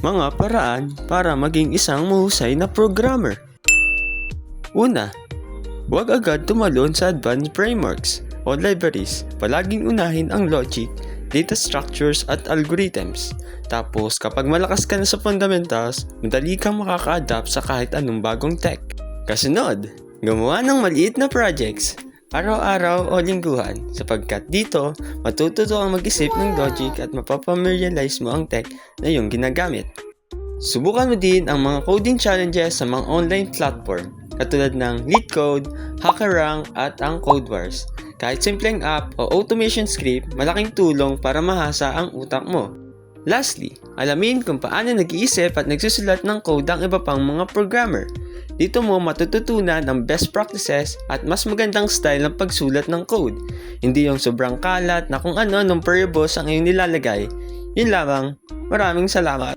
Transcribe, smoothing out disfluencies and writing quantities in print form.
Mga paraan para maging isang mahusay na programmer. Una, huwag agad tumalon sa advanced frameworks o libraries. Palaging unahin ang logic, data structures at algorithms. Tapos kapag malakas ka na sa fundamentals, madali kang makaka-adapt sa kahit anong bagong tech. Kasunod, gumawa ng maliit na projects, araw-araw o lingguhan, sapagkat dito, matututo kang mag-isip ng logic at mapapamiliarize mo ang tech na iyong ginagamit. Subukan mo din ang mga coding challenges sa mga online platform, katulad ng LeetCode, HackerRank at ang CodeWars. Kahit simpleng app o automation script, malaking tulong para mahasa ang utak mo. Lastly, alamin kung paano nag-iisip at nagsusulat ng code ang iba pang mga programmer. Dito mo matututunan ang best practices at mas magandang style ng pagsulat ng code. Hindi yung sobrang kalat na kung ano-anong variables ang iyong nilalagay. Yun lamang. Maraming salamat.